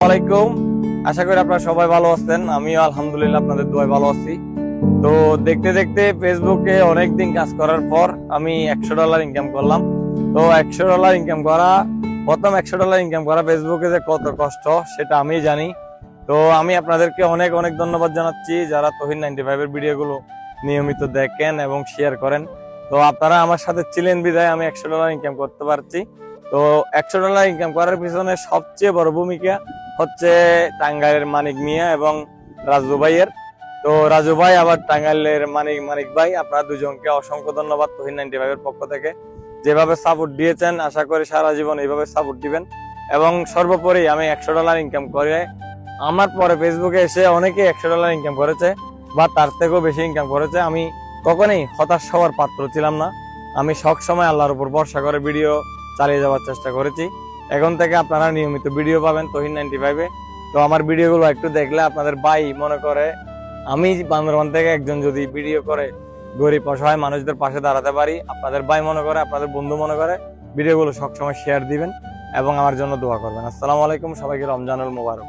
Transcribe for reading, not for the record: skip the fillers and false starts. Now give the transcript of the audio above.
আলাইকুম। আশা করি আপনারা সবাই ভালো আছেন। আমিও আলহামদুলিল্লাহ আপনাদের দোয়ায় ভালো আছি। তো দেখতে দেখতে ফেসবুকে অনেকদিন কাজ করার পর আমি $100 ইনকাম করলাম। তো $100 ইনকাম করা, প্রথম $100 ইনকাম করা ফেসবুকে যে কত কষ্ট সেটা আমি জানি। তো আমি আপনাদেরকে অনেক অনেক ধন্যবাদ জানাচ্ছি যারা তহিন 95 এর ভিডিওগুলো নিয়মিত দেখেন এবং শেয়ার করেন। তো আপনারা আমার সাথে ছিলেন বিধায় আমি $100 ইনকাম করতে পারছি। তো $100 ইনকাম করার পিছনে সবচেয়ে বড় ভূমিকা হচ্ছে টাঙ্গাইলের মানিক মিয়া এবং রাজু ভাইয়ের। তো রাজু ভাই আবার টাঙ্গাইলের মানিক ভাই, আপনারা দুজনকে অসংখ্য ধন্যবাদ তহিন 95 এর পক্ষ থেকে। যেভাবে সাপোর্ট দিয়েছেন আশা করি সারা জীবন এইভাবে সাপোর্ট দিবেন। এবং সর্বোপরি আমি $100 ইনকাম করে আমার পরে ফেসবুকে এসে অনেকে $100 ইনকাম করেছে বা তার থেকেও বেশি ইনকাম করেছে। আমি কখনোই হতাশ হওয়ার পাত্র ছিলাম না। আমি সব সময় আল্লাহর উপর ভরসা করে ভিডিও চালিয়ে যাওয়ার চেষ্টা করেছি। এখন থেকে আপনারা নিয়মিত ভিডিও পাবেন তহিন 95-এ। তো আমার ভিডিওগুলো একটু দেখলে আপনাদের ভাই মনে করে আমি বান্দরবান থেকে একজন যদি ভিডিও করে গরিব অসহায় মানুষদের পাশে দাঁড়াতে পারি, আপনাদের ভাই মনে করে, আপনাদের বন্ধু মনে করে ভিডিওগুলো সবসময় শেয়ার দিবেন এবং আমার জন্য দোয়া করবেন। আসসালামু আলাইকুম, সবাইকে রমজানুল মুবারক।